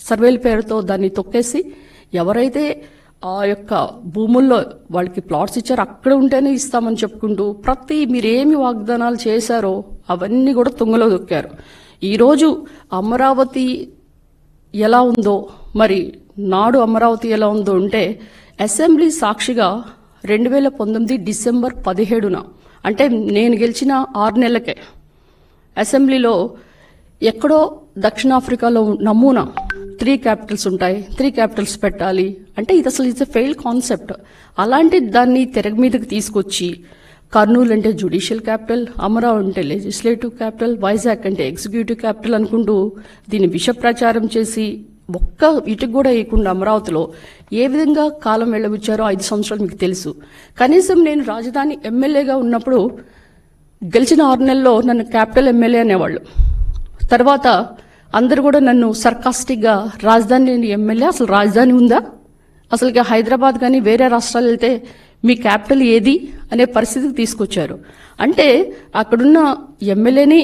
సర్వేల పేరుతో దాన్ని తొక్కేసి ఎవరైతే ఆ యొక్క భూముల్లో వాళ్ళకి ప్లాట్స్ ఇచ్చారో అక్కడ ఉంటేనే ఇస్తామని చెప్పుకుంటూ మీరేమి వాగ్దానాలు చేశారో అవన్నీ కూడా తుంగలో దొక్కారు. ఈరోజు అమరావతి ఎలా ఉందో, మరి నాడు అమరావతి ఎలా ఉందో అంటే అసెంబ్లీ సాక్షిగా 2019 డిసెంబర్ 17న అంటే నేను గెలిచిన 6 నెలలకే అసెంబ్లీలో ఎక్కడో దక్షిణాఫ్రికాలో నమూనా 3 క్యాపిటల్స్ ఉంటాయి, 3 క్యాపిటల్స్ పెట్టాలి అంటే ఇది అసలు ఇట్స్ ఎ ఫెయిల్డ్ కాన్సెప్ట్. అలాంటి దాన్ని తెర మీదకి తీసుకొచ్చి కర్నూలు అంటే జ్యుడిషియల్ క్యాపిటల్, అమరావతి అంటే లెజిస్లేటివ్ క్యాపిటల్, వైజాగ్ అంటే ఎగ్జిక్యూటివ్ క్యాపిటల్ అనుకుంటూ దీన్ని విష ప్రచారం చేసి ఒక్క ఇటుకు కూడా వేయకుండా అమరావతిలో ఏ విధంగా కాలం వెళ్ళబుచ్చారో 5 సంవత్సరాలు మీకు తెలుసు. కనీసం నేను రాజధాని ఎమ్మెల్యేగా ఉన్నప్పుడు గెలిచిన 6 నెలల్లో నన్ను క్యాపిటల్ ఎమ్మెల్యే అనేవాళ్ళు. తర్వాత అందరు కూడా నన్ను సర్కాస్టిక్గా రాజధాని లేని ఎమ్మెల్యే, అసలు రాజధాని ఉందా, అసలుకి హైదరాబాద్ కానీ వేరే రాష్ట్రాలు వెళ్తే మీ క్యాపిటల్ ఏది అనే పరిస్థితికి తీసుకొచ్చారు. అంటే అక్కడున్న ఎమ్మెల్యేని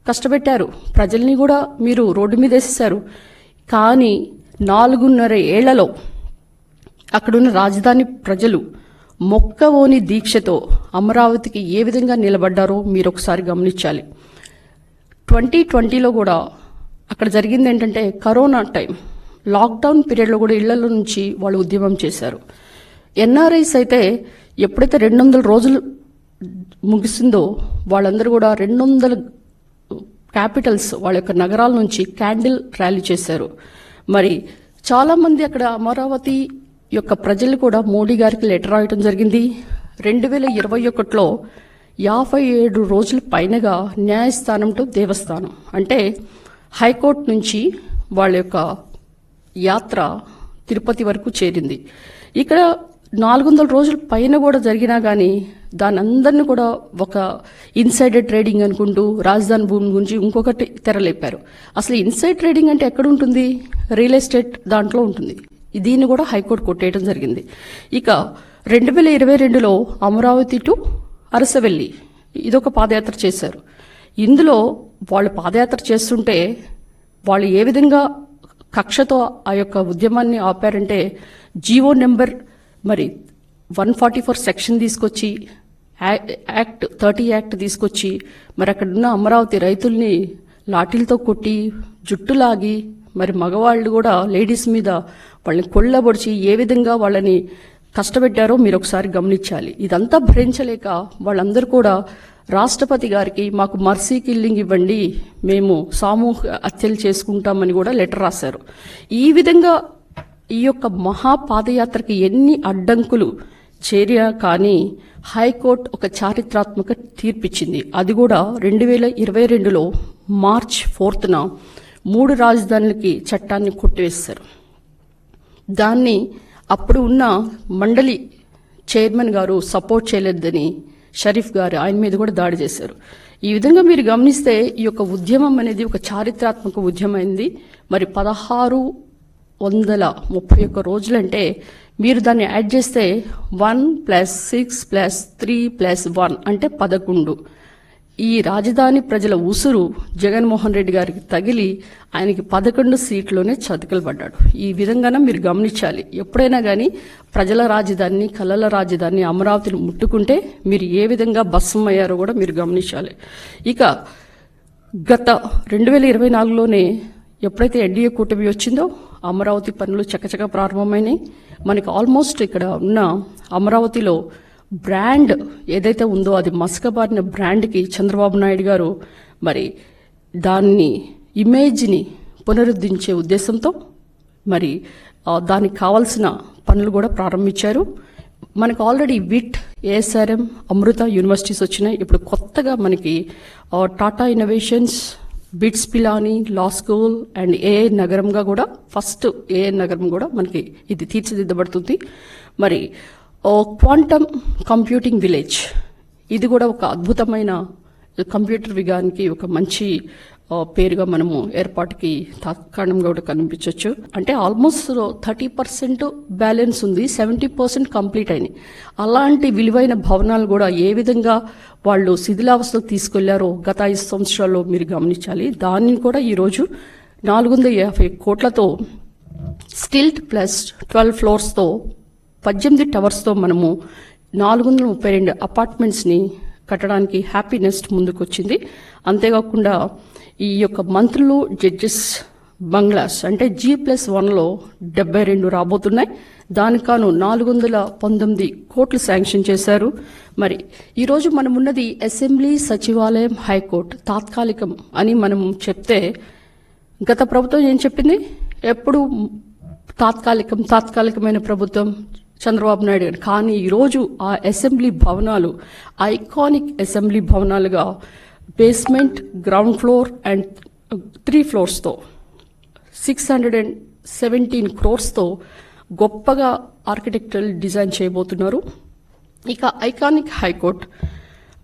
కష్టపెట్టారు, ప్రజల్ని కూడా మీరు రోడ్డు మీద వేసేశారు. కానీ 4.5 ఏళ్లలో అక్కడున్న రాజధాని ప్రజలు మొక్కవోని దీక్షతో అమరావతికి ఏ విధంగా నిలబడ్డారో మీరు ఒకసారి గమనించాలి. 2020లో కూడా అక్కడ జరిగింది ఏంటంటే కరోనా టైం, లాక్డౌన్ పీరియడ్లో కూడా ఇళ్లలో నుంచి వాళ్ళు ఉద్యమం చేశారు. ఎన్ఆర్ఐస్ అయితే ఎప్పుడైతే 200 రోజులు ముగిసిందో వాళ్ళందరూ కూడా 200 క్యాపిటల్స్ వాళ్ళ యొక్క నగరాల నుంచి క్యాండిల్ ర్యాలీ చేశారు. మరి చాలామంది అక్కడ అమరావతి యొక్క ప్రజలు కూడా మోడీ గారికి లెటర్ రాయటం జరిగింది. 2021లో 57 రోజుల పైనగా న్యాయస్థానం టు దేవస్థానం అంటే హైకోర్టు నుంచి వాళ్ళ యొక్క యాత్ర తిరుపతి వరకు చేరింది. ఇక్కడ 400 రోజుల పైన కూడా జరిగినా కానీ దాని అందరినీ కూడా ఒక ఇన్సైడర్ ట్రేడింగ్ అనుకుంటూ రాజధాని భూమి గురించి ఇంకొకటి తెరలేపారు. అసలు ఇన్సైడ్ ట్రేడింగ్ అంటే ఎక్కడ ఉంటుంది? రియల్ ఎస్టేట్ దాంట్లో ఉంటుంది. దీన్ని కూడా హైకోర్టు కొట్టేయడం జరిగింది. ఇక 2022లో అమరావతి టు అరసవెల్లి ఇదొక పాదయాత్ర చేశారు. ఇందులో వాళ్ళు పాదయాత్ర చేస్తుంటే వాళ్ళు ఏ విధంగా కక్షతో ఆ యొక్క ఉద్యమాన్ని ఆపారంటే జీవో నెంబర్ మరి 144 సెక్షన్ తీసుకొచ్చి యాక్ట్ 30 యాక్ట్ తీసుకొచ్చి మరి అక్కడున్న అమరావతి రైతుల్ని లాఠీలతో కొట్టి జుట్టులాగి మరి మగవాళ్ళు కూడా లేడీస్ మీద వాళ్ళని కొల్లబొడిచి ఏ విధంగా వాళ్ళని కష్టపెట్టారో మీరు ఒకసారి గమనించాలి. ఇదంతా భరించలేక వాళ్ళందరూ కూడా రాష్ట్రపతి గారికి మాకు మర్సీ కిల్లింగ్ ఇవ్వండి, మేము సామూహిక హత్యలు చేసుకుంటామని కూడా లెటర్ రాశారు. ఈ విధంగా ఈ యొక్క మహాపాదయాత్రకి ఎన్ని అడ్డంకులు చేరినా కానీ హైకోర్టు ఒక చారిత్రాత్మక తీర్పిచ్చింది. అది కూడా 2022లో మార్చ్ 4న 3 రాజధానులకి చట్టాన్ని కొట్టివేశారు. దాన్ని అప్పుడు ఉన్న మండలి చైర్మన్ గారు సపోర్ట్ చేయలేదని షరీఫ్ గారు ఆయన మీద కూడా దాడి చేశారు. ఈ విధంగా మీరు గమనిస్తే ఈ యొక్క ఉద్యమం అనేది ఒక చారిత్రాత్మక ఉద్యమైంది. మరి 1631 రోజులంటే మీరు దాన్ని యాడ్ చేస్తే 1 + 6 + 3 + 1 అంటే 11. ఈ రాజధాని ప్రజల ఉసురు జగన్మోహన్ రెడ్డి గారికి తగిలి ఆయనకి 11 సీట్లోనే చతికిల పడ్డాడు. ఈ విధంగానే మీరు గమనించాలి. ఎప్పుడైనా కానీ ప్రజల రాజధాని, కళల రాజధాని అమరావతిని ముట్టుకుంటే మీరు ఏ విధంగా భస్మం అయ్యారో కూడా మీరు గమనించాలి. ఇక గత 2024లోనే ఎప్పుడైతే ఎన్డీఏ కూటమి వచ్చిందో అమరావతి పనులు చకచక ప్రారంభమైనాయి. మనకి ఆల్మోస్ట్ ఇక్కడ ఉన్న అమరావతిలో బ్రాండ్ ఏదైతే ఉందో అది మసకబారిన బ్రాండ్కి చంద్రబాబు నాయుడు గారు మరి దాన్ని ఇమేజ్ని పునరుద్ధరించే ఉద్దేశంతో మరి దానికి కావాల్సిన పనులు కూడా ప్రారంభించారు. మనకు ఆల్రెడీ విట్, ఏఎస్ఆర్ఎం, అమృత యూనివర్సిటీస్ వచ్చినాయి. ఇప్పుడు కొత్తగా మనకి Tata innovations, bits Pilani law school and AI నగరంగా కూడా ఫస్ట్ ఏఐ నగరం కూడా మనకి ఇది తీర్చిదిద్దబడుతుంది. మరి క్వాంటమ్ కంప్యూటింగ్ విలేజ్ ఇది కూడా ఒక అద్భుతమైన కంప్యూటర్ విగానికి ఒక మంచి పేరుగా మనము ఏర్పాటుకి తాత్కాలికంగా కూడా కనిపించవచ్చు. అంటే ఆల్మోస్ట్ 30% బ్యాలెన్స్ ఉంది, 70% కంప్లీట్ అయినాయి. అలాంటి విలువైన భవనాలు కూడా ఏ విధంగా వాళ్ళు శిథిలావస్థకు తీసుకెళ్లారో గత 5 సంవత్సరాల్లో మీరు గమనించాలి. దాన్ని కూడా ఈరోజు 450 కోట్లతో స్టిల్ట్ ప్లస్ 12 ఫ్లోర్స్తో 18 టవర్స్తో మనము 432 అపార్ట్మెంట్స్ని కట్టడానికి హ్యాపీనెస్ట్ ముందుకొచ్చింది. అంతేకాకుండా ఈ యొక్క మంత్రులు జడ్జెస్ బంగ్లాస్ అంటే G+1లో 72 రాబోతున్నాయి. దానికాను 419 కోట్లు శాంక్షన్ చేశారు. మరి ఈరోజు మనం ఉన్నది అసెంబ్లీ, సచివాలయం, హైకోర్టు తాత్కాలికం అని మనం చెప్తే గత ప్రభుత్వం ఏం చెప్పింది? ఎప్పుడు తాత్కాలికమైన ప్రభుత్వం చంద్రబాబు నాయుడు గారు. కానీ ఈరోజు ఆ అసెంబ్లీ భవనాలు ఐకానిక్ అసెంబ్లీ భవనాలుగా బేస్మెంట్, గ్రౌండ్ ఫ్లోర్ అండ్ 3 ఫ్లోర్స్తో 617 క్రోర్స్తో గొప్పగా ఆర్కిటెక్చరల్ డిజైన్ చేయబోతున్నారు. ఇక iconic high court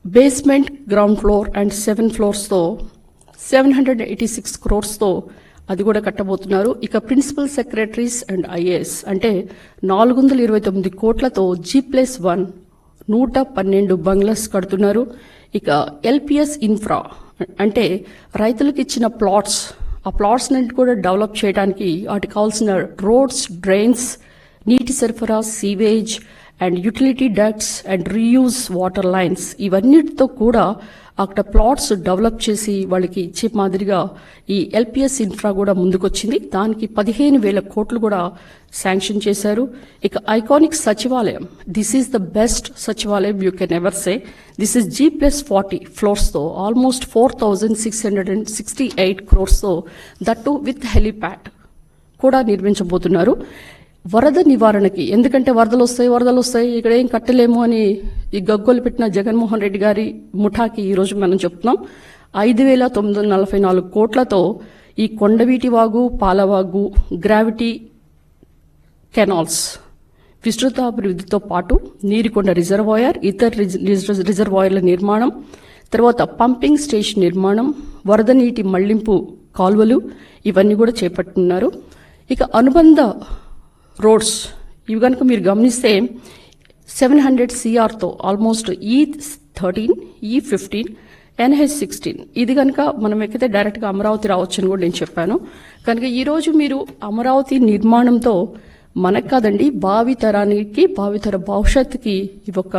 basement, ground floor and 7 ఫ్లోర్స్తో 786 క్రోర్స్తో అది కూడా కట్టబోతున్నారు. ఇక ప్రిన్సిపల్ సెక్రటరీస్ అండ్ ఐఏఎస్ అంటే 429 కోట్లతో G+1 112 బంగ్లాస్ కడుతున్నారు. ఇక ఎల్పిఎస్ ఇన్ఫ్రా అంటే రైతులకు ఇచ్చిన ప్లాట్స్, ఆ ప్లాట్స్ ని కూడా డెవలప్ చేయడానికి వాటికి కావాల్సిన రోడ్స్, డ్రైన్స్, నీటి సరఫరా, sewage and utility ducts and reuse water lines ఇవన్నిటితో కూడా అక్కడ ప్లాట్స్ డెవలప్ చేసి వాళ్ళకి ఇచ్చే మాదిరిగా ఈ ఎల్పిఎస్ ఇన్ఫ్రా కూడా ముందుకొచ్చింది. దానికి 15,000 కోట్లు కూడా శాంక్షన్ చేశారు. ఇక ఐకానిక్ సచివాలయం, దిస్ ఈస్ ద బెస్ట్ సచివాలయం you can ever say. This is G+40 ఫ్లోర్స్తో ఆల్మోస్ట్ 4,668 క్రోర్స్తో దట్టు విత్ హెలిప్యాడ్ కూడా నిర్మించబోతున్నారు. వరద నివారణకి, ఎందుకంటే వరదలు వస్తాయి ఇక్కడ ఏం కట్టలేము అని ఈ గగ్గోలు పెట్టిన జగన్మోహన్ రెడ్డి గారి ముఠాకి ఈరోజు మనం చెప్తున్నాం. 5,944 కోట్లతో ఈ కొండవీటి వాగు, పాలవాగు, గ్రావిటీ కెనాల్స్ విస్తృతాభివృద్ధితో పాటు నీరుకొండ రిజర్వాయర్, ఇతర రిజర్వాయర్ల నిర్మాణం, తర్వాత పంపింగ్ స్టేషన్ నిర్మాణం, వరద నీటి మళ్లింపు కాలువలు ఇవన్నీ కూడా చేపట్టున్నారు. ఇక అనుబంధ రోడ్స్ ఇవి కనుక మీరు గమనిస్తే 700 CRతో ఆల్మోస్ట్ E13, E15, NH16 ఇది కనుక మనం ఎక్కితే డైరెక్ట్గా అమరావతి రావచ్చు అని కూడా నేను చెప్పాను. కనుక ఈరోజు మీరు అమరావతి నిర్మాణంతో మనకు కాదండి, భావితర భవిష్యత్తుకి ఇవొక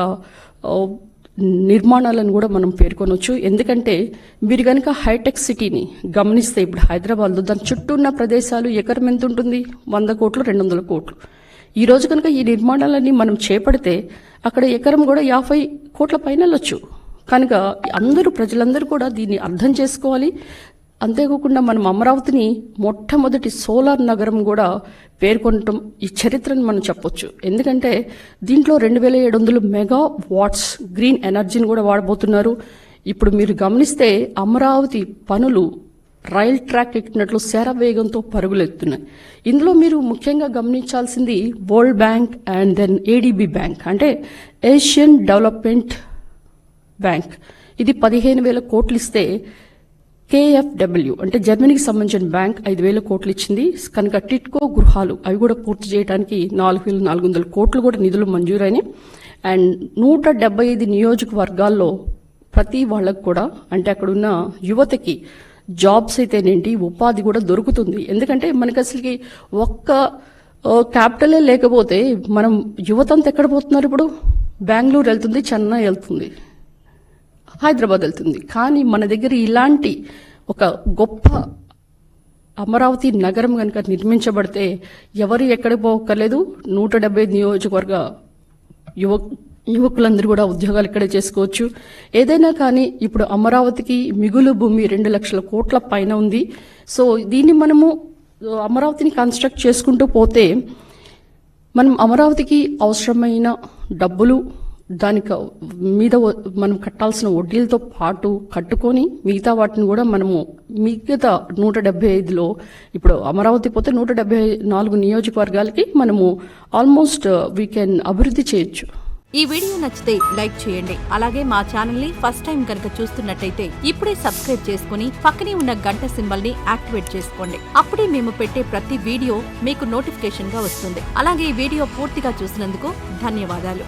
నిర్మాణాలను కూడా మనం పేర్కొనవచ్చు. ఎందుకంటే మీరు కనుక హైటెక్ సిటీని గమనిస్తే ఇప్పుడు హైదరాబాద్లో దాని చుట్టూ ఉన్న ప్రదేశాలు ఎకరం ఎంత ఉంటుంది? 100 కోట్లు, 200 కోట్లు. ఈ రోజు కనుక ఈ నిర్మాణాలన్నీ మనం చేపడితే అక్కడ ఎకరం కూడా 50 కోట్ల పైన వెళ్ళొచ్చు. కనుక ప్రజలందరూ కూడా దీన్ని అర్థం చేసుకోవాలి. అంతేకాకుండా మనం అమరావతిని మొట్టమొదటి సోలార్ నగరం కూడా పేర్కొనటం ఈ చరిత్రను మనం చెప్పొచ్చు. ఎందుకంటే దీంట్లో 2,700 మెగా వాట్స్ గ్రీన్ ఎనర్జీని కూడా వాడబోతున్నారు. ఇప్పుడు మీరు గమనిస్తే అమరావతి పనులు రైల్ ట్రాక్ ఎక్కినట్లు శరవేగంతో పరుగులెత్తున్నాయి. ఇందులో మీరు ముఖ్యంగా గమనించాల్సింది world bank and then ADB bank అంటే ఏషియన్ డెవలప్మెంట్ బ్యాంక్. ఇది 15,000 కోట్లు ఇస్తే KfW అంటే జర్మనీకి సంబంధించిన బ్యాంక్ 5,000 కోట్లు ఇచ్చింది. కనుక టిట్కో గృహాలు అవి కూడా పూర్తి చేయడానికి 4,400 కోట్లు కూడా నిధులు మంజూరైనాయి. అండ్ 175 నియోజకవర్గాల్లో ప్రతి వాళ్ళకు కూడా అంటే అక్కడున్న యువతకి జాబ్స్ అయితేనేంటి, ఉపాధి కూడా దొరుకుతుంది. ఎందుకంటే మనకి అసలుకి ఒక్క క్యాపిటలే లేకపోతే మనం యువత అంతా ఎక్కడ పోతున్నారు? ఇప్పుడు బెంగళూరు వెళ్తుంది, చెన్నై వెళ్తుంది, హైదరాబాద్ వెళ్తుంది. కానీ మన దగ్గర ఇలాంటి ఒక గొప్ప అమరావతి నగరం కనుక నిర్మించబడితే ఎవరు ఎక్కడికి పోక్కర్లేదు. 170 నియోజకవర్గ యువకులందరూ కూడా ఉద్యోగాలు ఇక్కడే చేసుకోవచ్చు. ఏదైనా కానీ ఇప్పుడు అమరావతికి మిగులు భూమి 2 లక్షల కోట్ల పైన ఉంది. సో దీన్ని మనము అమరావతిని కన్స్ట్రక్ట్ చేసుకుంటూ పోతే మనం అమరావతికి అవసరమైన డబ్బులు దానికి మీద మనం కట్టాల్సిన వడ్డీలతో పాటు కట్టుకొని మిగతా వాటిని కూడా మనము మిగతా 175లో ఇప్పుడు అమరావతి పోతే 174 నియోజకవర్గాలకి మనము ఆల్మోస్ట్ వీ కెన్ అభివృద్ధి చేయొచ్చు. ఈ వీడియో నచ్చితే లైక్ చేయండి. అలాగే మా ఛానల్ ని ఫస్ట్ టైం కనుక చూస్తున్నట్టయితే ఇప్పుడే సబ్స్క్రైబ్ చేసుకుని పక్కనే ఉన్న గంట సింబల్ ని యాక్టివేట్ చేసుకోండి. అప్పుడే మేము పెట్టే ప్రతి వీడియో మీకు నోటిఫికేషన్ గా వస్తుంది. అలాగే ఈ వీడియో పూర్తిగా చూసినందుకు ధన్యవాదాలు.